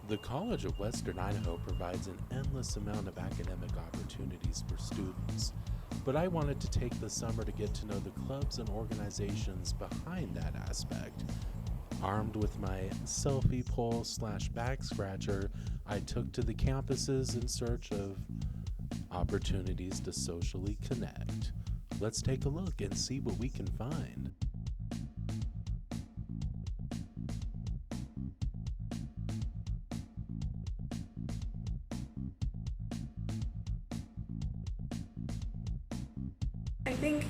The College of Western Idaho provides an endless amount of academic opportunities for students, but I wanted to take the summer to get to know the clubs and organizations behind that aspect. Armed with my selfie pole / back scratcher, I took to the campuses in search of opportunities to socially connect. Let's take a look and see what we can find. I think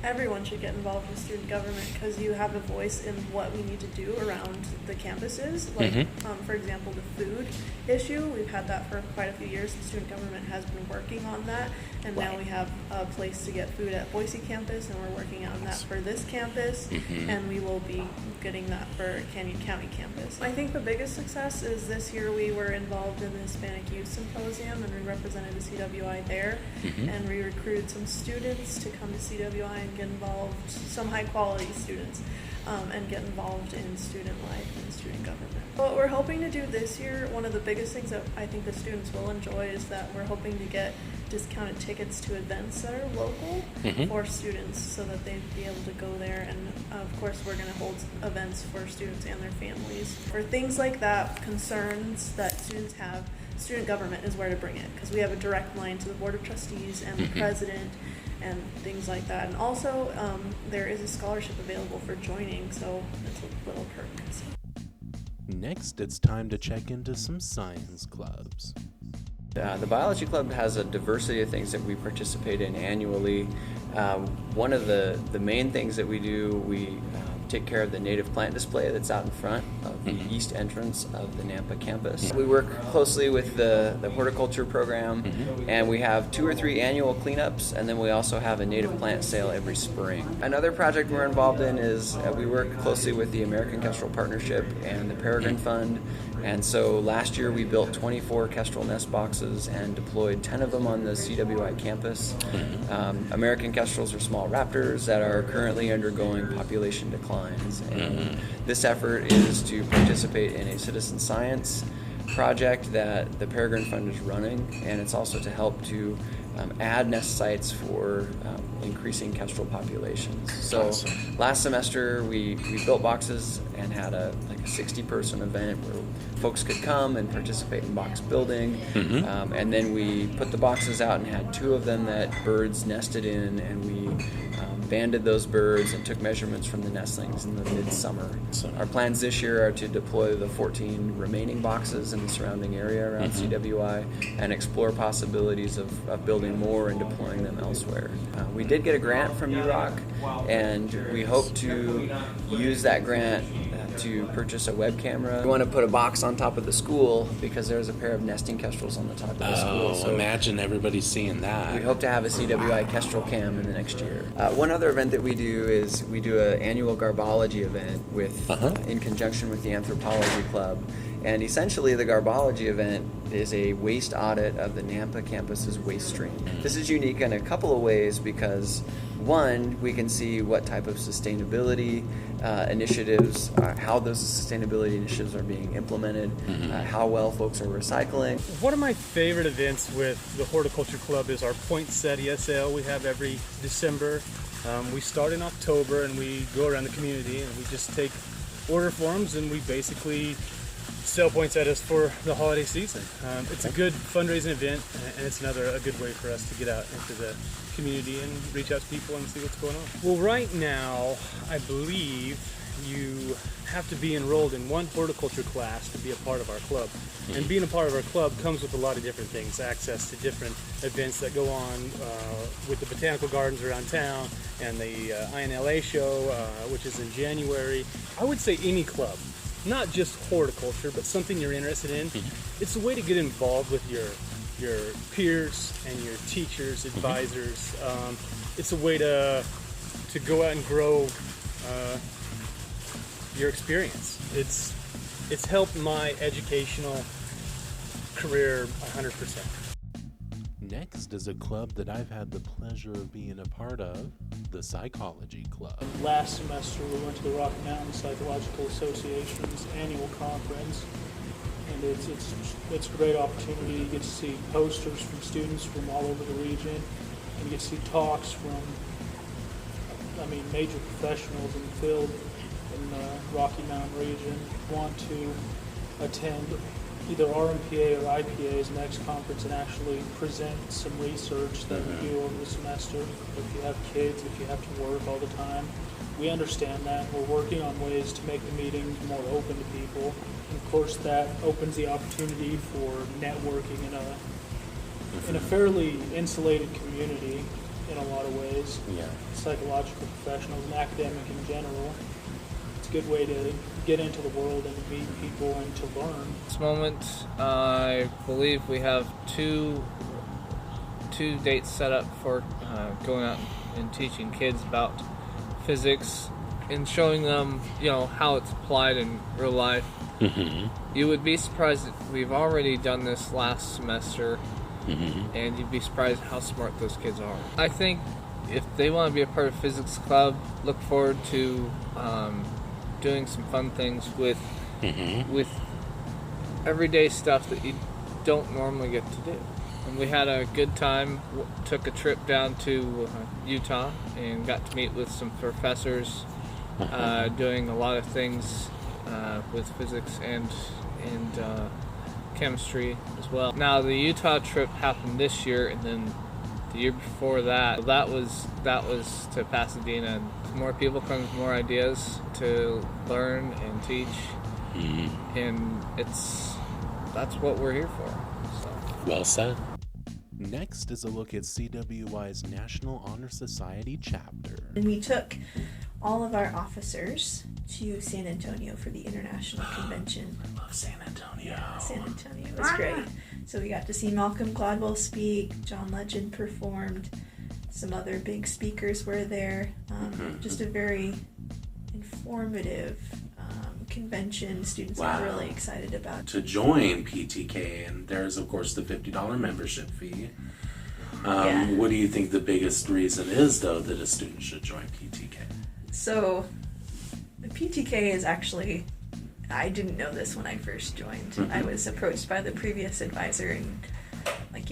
everyone should get involved with student government because you have a voice in what we need to do around the campuses. Like, for example, the food issue, we've had that for quite a few years, and student government has been working on that. And now we have a place to get food at Boise campus, and we're working on that for this campus, and we will be getting that for Canyon County campus. I think the biggest success is this year we were involved in the Hispanic Youth Symposium, and we represented the CWI there, and we recruited some students to come to CWI and get involved, some high quality students, and get involved in student life and student government. What we're hoping to do this year, one of the biggest things that I think the students will enjoy is that we're hoping to get discounted tickets to events that are local for students so that they'd be able to go there, and of course we're going to hold events for students and their families. For things like that, concerns that students have, student government is where to bring it because we have a direct line to the Board of Trustees and the President and things like that. And also there is a scholarship available for joining, so it's a little perk. Next, it's time to check into some science clubs. The biology club has a diversity of things that we participate in annually. One of the main things that we do, we take care of the native plant display that's out in front of the east entrance of the Nampa campus. We work closely with the horticulture program, and we have 2 or 3 annual cleanups, and then we also have a native plant sale every spring. Another project we're involved in is we work closely with the American Kestrel Partnership and the Peregrine Fund, and so last year we built 24 kestrel nest boxes and deployed 10 of them on the CWI campus. American kestrels are small raptors that are currently undergoing population declines, and this effort is to participate in a citizen science project that the Peregrine Fund is running, and it's also to help to add nest sites for increasing kestrel populations. So last semester we built boxes and had a 60-person event where folks could come and participate in box building, and then we put the boxes out and had 2 of them that birds nested in, and we banded those birds and took measurements from the nestlings in the midsummer. Our plans this year are to deploy the 14 remaining boxes in the surrounding area around CWI and explore possibilities of building more and deploying them elsewhere. We did get a grant from UROC, and we hope to use that grant to purchase a web camera. We want to put a box on top of the school because there's a pair of nesting kestrels on the top of the school. So imagine everybody seeing that. we hope to have a CWI kestrel cam in the next year. One other event that we do is we do an annual garbology event with in conjunction with the Anthropology Club. And essentially the garbology event is a waste audit of the Nampa campus's waste stream. This is unique in a couple of ways because, one, we can see what type of sustainability initiatives, how those sustainability initiatives are being implemented, how well folks are recycling. One of my favorite events with the Horticulture Club is our Poinsettia ESL we have every December. We start in October and we go around the community and we just take order forms and we basically sell poinsettias for the holiday season. It's a good fundraising event, and it's a good way for us to get out into the community and reach out to people and see what's going on. Well, right now, I believe you have to be enrolled in one horticulture class to be a part of our club. And being a part of our club comes with a lot of different things, access to different events that go on with the botanical gardens around town and the INLA show, which is in January. I would say any club, not just horticulture, but something you're interested in. It's a way to get involved with your peers and your teachers, advisors. It's a way to go out and grow your experience. It's helped my educational career 100%. Next is a club that I've had the pleasure of being a part of, the Psychology Club. Last semester we went to the Rocky Mountain Psychological Association's annual conference, and It's a great opportunity. You get to see posters from students from all over the region, and you get to see talks from, major professionals in the field in the Rocky Mountain region. Want to attend either RMPA or IPA's next conference and actually present some research that we do over the semester. If you have kids, if you have to work all the time, we understand that. We're working on ways to make the meetings more open to people. And of course, that opens the opportunity for networking in a fairly insulated community in a lot of ways. Yeah. Psychological professionals and academic in general. It's a good way to get into the world and meet people and to learn. At this moment, I believe we have two dates set up for going out and teaching kids about physics and showing them, how it's applied in real life. You would be surprised that we've already done this last semester, and you'd be surprised how smart those kids are. I think if they want to be a part of physics club, look forward to doing some fun things with everyday stuff that you don't normally get to do. And we had a good time. Took a trip down to Utah and got to meet with some professors doing a lot of things with physics and chemistry as well. Now the Utah trip happened this year, and then the year before that was to Pasadena. And more people come with more ideas to learn and teach, and that's what we're here for. So. Well said. Next is a look at CWI's National Honor Society chapter. And we took all of our officers to San Antonio for the International Convention. I love San Antonio. Yeah, San Antonio was great. So we got to see Malcolm Gladwell speak, John Legend performed, some other big speakers were there. Just a very informative convention. Students are really excited about. To join PTK, and there's of course the $50 membership fee. What do you think the biggest reason is, though, that a student should join PTK? So, the PTK is actually, I didn't know this when I first joined. I was approached by the previous advisor and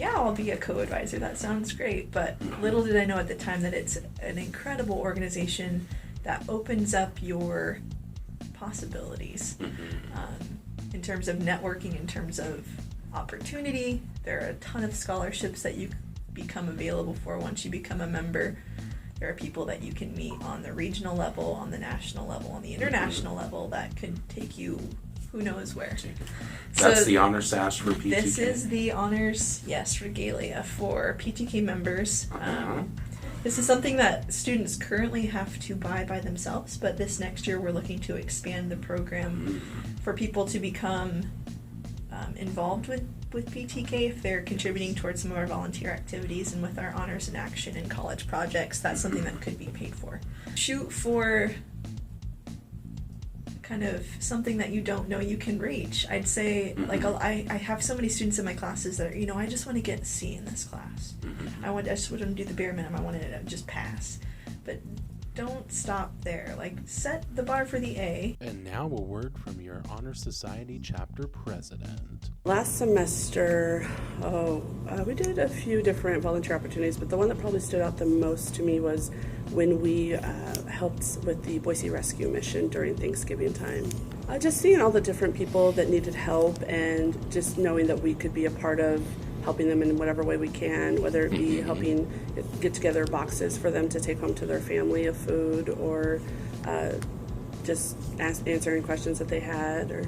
I'll be a co-advisor. That sounds great. But little did I know at the time that it's an incredible organization that opens up your possibilities in terms of networking, in terms of opportunity. There are a ton of scholarships that you become available for once you become a member. There are people that you can meet on the regional level, on the national level, on the international level that could take you who knows where. That's the honor sash for PTK? This is the honors, regalia for PTK members. This is something that students currently have to buy by themselves, but this next year we're looking to expand the program for people to become involved with PTK if they're contributing towards some of our volunteer activities, and with our honors in action and college projects, that's something that could be paid for. Shoot for kind of something that you don't know you can reach. I'd say, I have so many students in my classes that are, I just want to get a C in this class. I just want to do the bare minimum. I want to just pass. But don't stop there. Set the bar for the A. And now a word from your Honor Society chapter president. Last semester, we did a few different volunteer opportunities, but the one that probably stood out the most to me was when we helped with the Boise Rescue Mission during Thanksgiving time. Just seeing all the different people that needed help and just knowing that we could be a part of helping them in whatever way we can, whether it be helping get together boxes for them to take home to their family of food, or just answering questions that they had. Or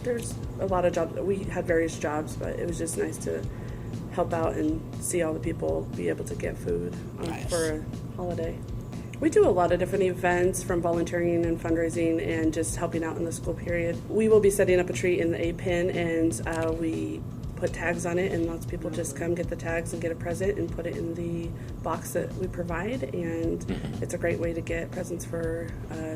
there's a lot of jobs. We had various jobs, but it was just nice to help out and see all the people be able to get food for a holiday. We do a lot of different events, from volunteering and fundraising and just helping out in the school period. We will be setting up a tree in the A-Pin, and we put tags on it, and lots of people just come get the tags and get a present and put it in the box that we provide, and it's a great way to get presents for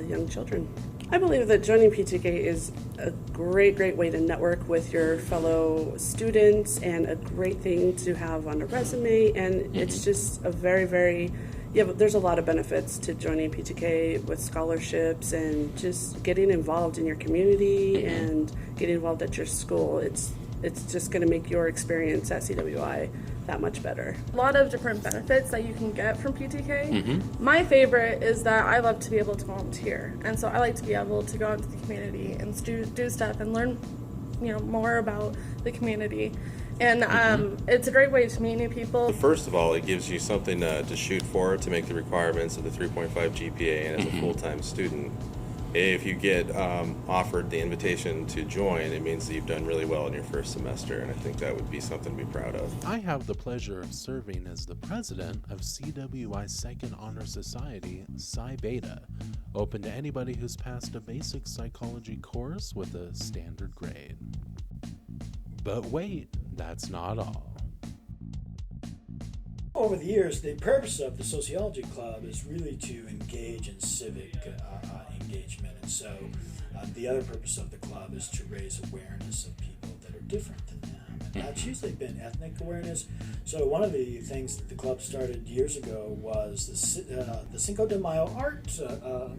young children. I believe that joining PTK is a great way to network with your fellow students, and a great thing to have on a resume, and it's just a very, very Yeah, but there's a lot of benefits to joining PTK with scholarships and just getting involved in your community and getting involved at your school. It's just going to make your experience at CWI that much better. A lot of different benefits that you can get from PTK. My favorite is that I love to be able to volunteer, and so I like to be able to go out into the community and do stuff and learn, more about the community. And it's a great way to meet new people. First of all, it gives you something to shoot for to make the requirements of the 3.5 GPA, and as a full-time student, if you get offered the invitation to join, it means that you've done really well in your first semester, and I think that would be something to be proud of. I have the pleasure of serving as the president of CWI's Second Honor Society, Psi Beta, open to anybody who's passed a basic psychology course with a standard grade. But wait, that's not all. Over the years, the purpose of the Sociology Club is really to engage in civic engagement, and so the other purpose of the club is to raise awareness of people that are different than them, and that's usually been ethnic awareness. So one of the things that the club started years ago was the Cinco de Mayo art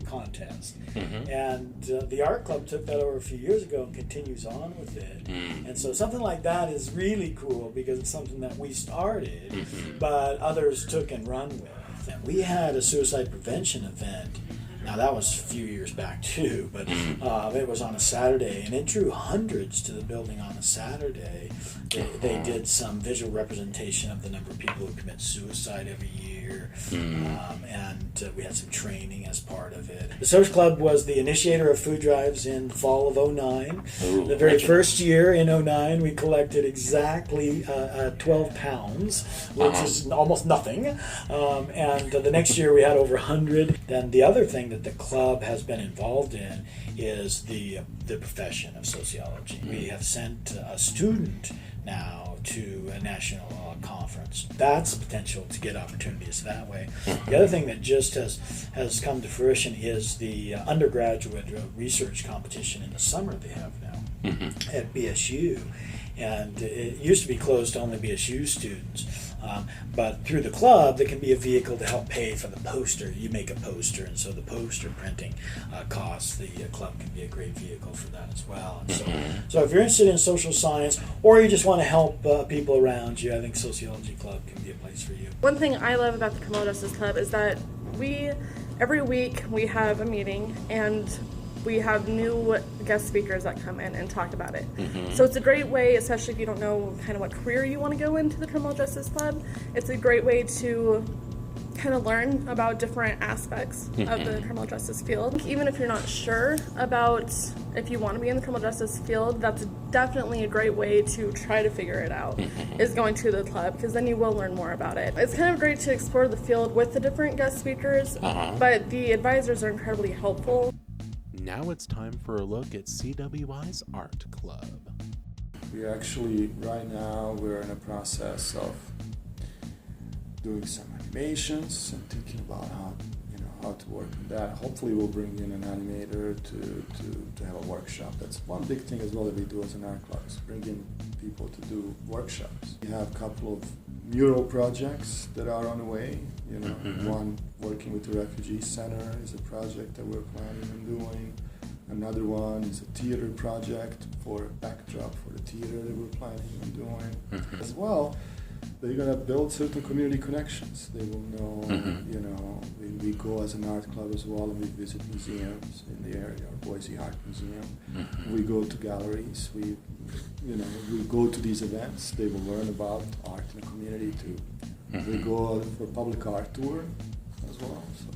contest, and the art club took that over a few years ago and continues on with it. And so something like that is really cool because it's something that we started, but others took and run with. And we had a suicide prevention event. Now that was a few years back too, but it was on a Saturday, and it drew hundreds to the building on a Saturday. They did some visual representation of the number of people who commit suicide every year, and we had some training as part of it. The Social Club was the initiator of food drives in the fall of '09. The very first year in '09, we collected exactly 12 pounds, which is almost nothing, and the next year we had over 100. Then the other thing that the club has been involved in is the profession of sociology. We have sent a student now to a national conference. That's potential to get opportunities that way. The other thing that just has come to fruition is the undergraduate research competition in the summer they have now at BSU. And it used to be closed to only BSU students. But through the club, there can be a vehicle to help pay for the poster. You make a poster, and so the poster printing costs. The club can be a great vehicle for that as well. And so if you're interested in social science, or you just want to help people around you, I think Sociology Club can be a place for you. One thing I love about the Criminal Justice Club is that every week we have a meeting, and we have new guest speakers that come in and talk about it. So it's a great way, especially if you don't know kind of what career you want to go into the Criminal Justice Club, it's a great way to kind of learn about different aspects of the criminal justice field. Even if you're not sure about if you want to be in the criminal justice field, that's definitely a great way to try to figure it out, is going to the club, because then you will learn more about it. It's kind of great to explore the field with the different guest speakers, but the advisors are incredibly helpful. Now it's time for a look at CWI's Art Club. We actually, right now, we're in a process of doing some animations and thinking about how to work on that. Hopefully we'll bring in an animator to have a workshop. That's one big thing as well that we do as an art club, is bring in people to do workshops. We have a couple of mural projects that are on the way. One working with the Refugee Center is a project that we're planning on doing. Another one is a theater project for a backdrop for the theater that we're planning on doing. As well, they're going to build certain community connections. They will know, we go as an art club as well, and we visit museums in the area, our Boise Art Museum. We go to galleries. We go to these events. They will learn about art in the community too. We go for public art tour as well. So.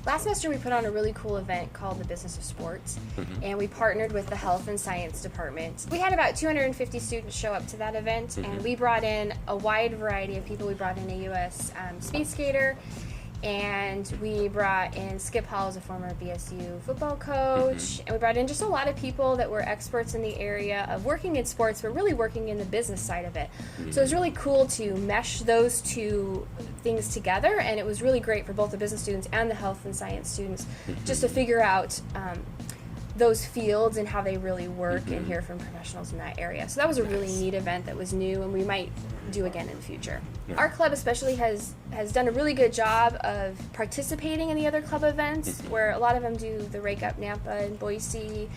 Last semester we put on a really cool event called the Business of Sports, and we partnered with the Health and Science Department. We had about 250 students show up to that event, and we brought in a wide variety of people. We brought in a U.S. speed skater, and we brought in Skip Hall as a former BSU football coach, and we brought in just a lot of people that were experts in the area of working in sports, but really working in the business side of it. So it was really cool to mesh those two things together, and it was really great for both the business students and the health and science students just to figure out those fields and how they really work and hear from professionals in that area. So that was a really neat event that was new, and we might do again in the future. Our club especially has done a really good job of participating in the other club events, where a lot of them do the Rake Up Nampa in Boise,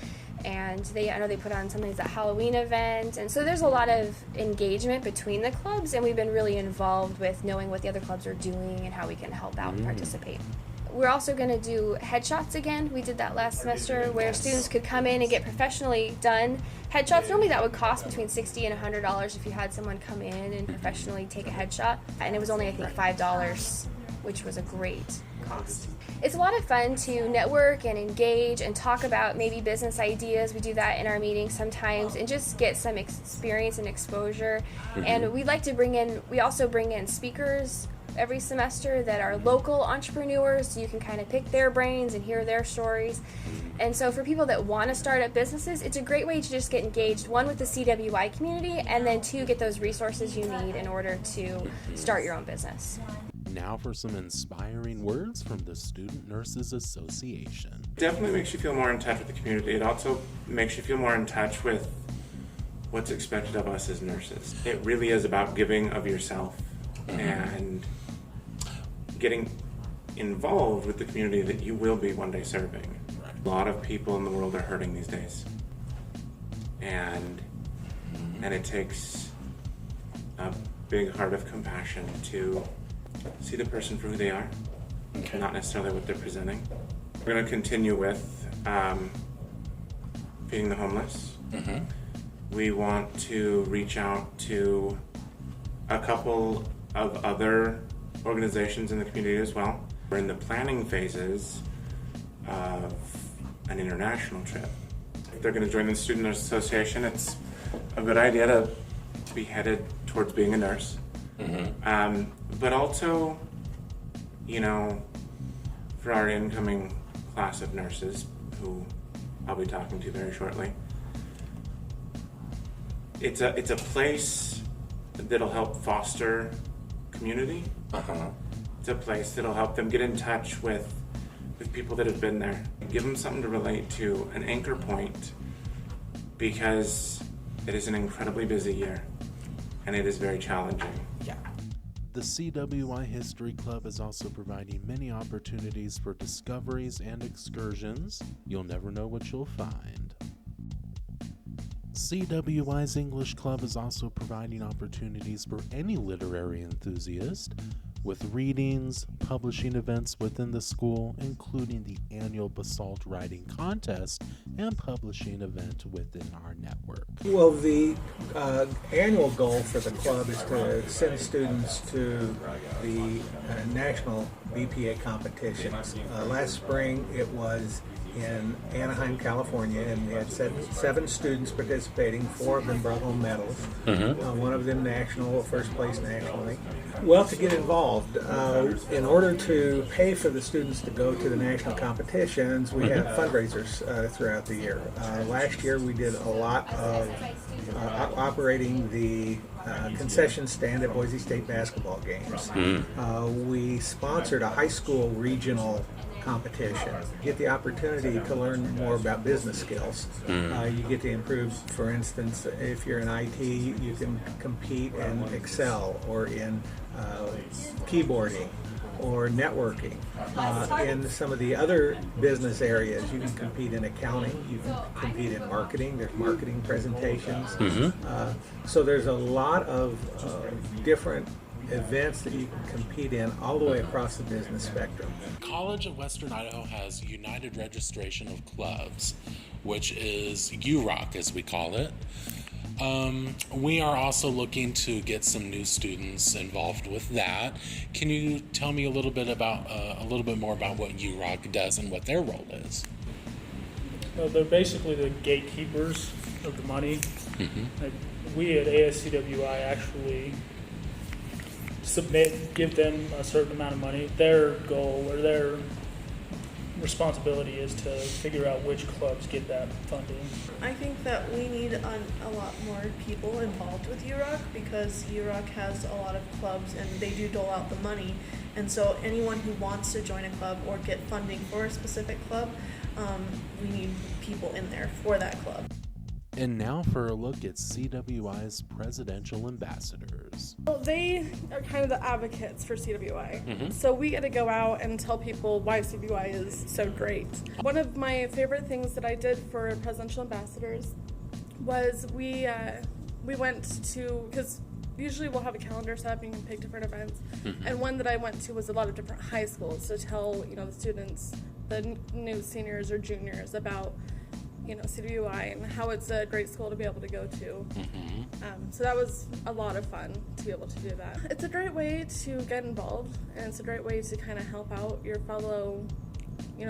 and I know they put on sometimes a Halloween event, and so there's a lot of engagement between the clubs, and we've been really involved with knowing what the other clubs are doing and how we can help out and participate. We're also going to do headshots again. We did that last semester where students could come in and get professionally done headshots. Normally that would cost between $60 and $100 if you had someone come in and professionally take a headshot. And it was only, I think, $5, which was a great cost. It's a lot of fun to network and engage and talk about maybe business ideas. We do that in our meetings sometimes and just get some experience and exposure. And we like to we also bring in speakers every semester that are local entrepreneurs, so you can kind of pick their brains and hear their stories. And so for people that want to start up businesses, it's a great way to just get engaged, one, with the CWI community, and then two, get those resources you need in order to start your own business. Now for some inspiring words from the Student Nurses Association. Definitely makes you feel more in touch with the community. It also makes you feel more in touch with what's expected of us as nurses. It really is about giving of yourself and getting involved with the community that you will be one day serving. A lot of people in the world are hurting these days, and it takes a big heart of compassion to see the person for who they are, not necessarily what they're presenting. We're going to continue with feeding the homeless. We want to reach out to a couple of other organizations in the community as well. We're in the planning phases of an international trip. If they're going to join the Student Nurse Association, it's a good idea to be headed towards being a nurse. But also, for our incoming class of nurses, who I'll be talking to very shortly, it's a place that'll help foster community. It's a place that'll help them get in touch with people that have been there. Give them something to relate to, an anchor point, because it is an incredibly busy year and it is very challenging. The CWI History Club is also providing many opportunities for discoveries and excursions. You'll never know what you'll find. CWI's English Club is also providing opportunities for any literary enthusiast, with readings, publishing events within the school, including the annual Basalt Writing Contest and publishing event within our network. Well, the annual goal for the club is to send students to the national BPA competitions. Last spring it was in Anaheim, California, and we had seven students participating. 4 of them brought home medals. One of them first place nationally. Well, to get involved, in order to pay for the students to go to the national competitions, we have fundraisers throughout the year. Last year we did a lot of operating the concession stand at Boise State basketball games. We sponsored a high school regional competition. You get the opportunity to learn more about business skills. You get to improve, for instance, if you're in IT, you can compete in Excel or in keyboarding or networking. In some of the other business areas, you can compete in accounting, you can compete in marketing, there's marketing presentations. So there's a lot of different events that you can compete in all the way across the business spectrum. College of Western Idaho has United Registration of Clubs, which is UROC as we call it. We are also looking to get some new students involved with that. Can you tell me a little bit more about what UROC does and what their role is? They're basically the gatekeepers of the money. Like, we at ASCWI actually give them a certain amount of money. Their goal or their responsibility is to figure out which clubs get that funding. I think that we need a lot more people involved with UROC because UROC has a lot of clubs and they do dole out the money. And so anyone who wants to join a club or get funding for a specific club, we need people in there for that club. And now for a look at CWI's presidential ambassadors. Well, they are kind of the advocates for CWI. So we get to go out and tell people why CWI is so great. One of my favorite things that I did for presidential ambassadors was we went to, because usually we'll have a calendar set up and you can pick different events. And one that I went to was a lot of different high schools to tell, the students, the new seniors or juniors about CWI and how it's a great school to be able to go to. So that was a lot of fun to be able to do that. It's a great way to get involved, and it's a great way to kind of help out your fellow,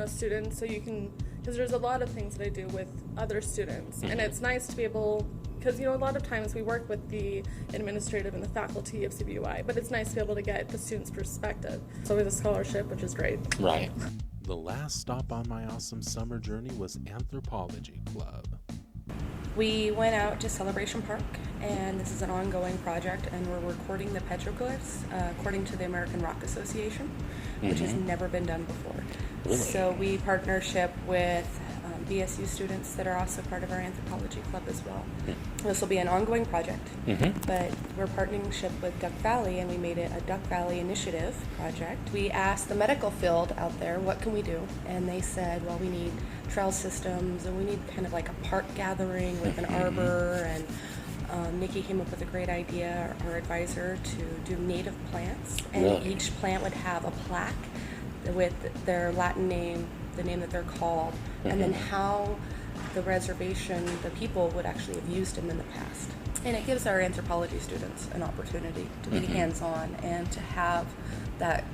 students. So you can, because there's a lot of things that I do with other students, and it's nice to be able, because a lot of times we work with the administrative and the faculty of CWI, but it's nice to be able to get the students' perspective. So with a scholarship, which is great. Right. The last stop on my awesome summer journey was Anthropology Club. We went out to Celebration Park, and this is an ongoing project, and we're recording the petroglyphs according to the American Rock Association, which has never been done before. Really? So we partnership with BSU students that are also part of our anthropology club as well. This will be an ongoing project, but we're partnership with Duck Valley, and we made it a Duck Valley Initiative project. We asked the medical field out there, what can we do? And they said, well, we need trail systems, and we need kind of like a park gathering with an arbor, and Nikki came up with a great idea, our advisor, to do native plants, and each plant would have a plaque with their Latin name, the name that they're called, and then how the reservation, the people would actually have used them in the past. And it gives our anthropology students an opportunity to be hands-on and to have that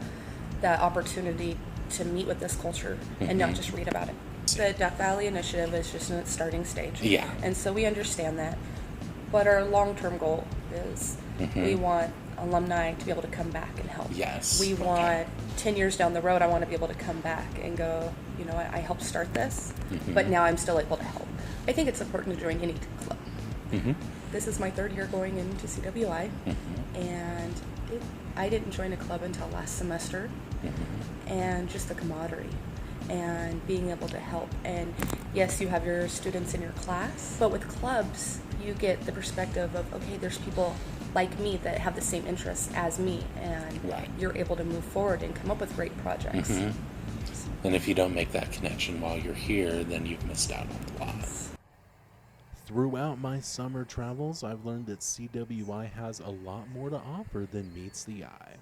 opportunity to meet with this culture and not just read about it. The Duck Valley Initiative is just in its starting stage. And so we understand that. But our long-term goal is we want alumni to be able to come back and help. We want 10 years down the road, I want to be able to come back and go, I helped start this, but now I'm still able to help. I think it's important to join any club. This is my third year going into CWI, and I didn't join a club until last semester, and just the camaraderie and being able to help. And yes, you have your students in your class, but with clubs, you get the perspective of, okay, there's people like me that have the same interests as me, and you're able to move forward and come up with great projects. And if you don't make that connection while you're here, then you've missed out on a lot. Throughout my summer travels, I've learned that CWI has a lot more to offer than meets the eye.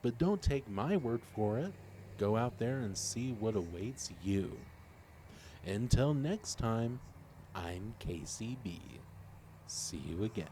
But don't take my word for it. Go out there and see what awaits you. Until next time, I'm KCB. See you again.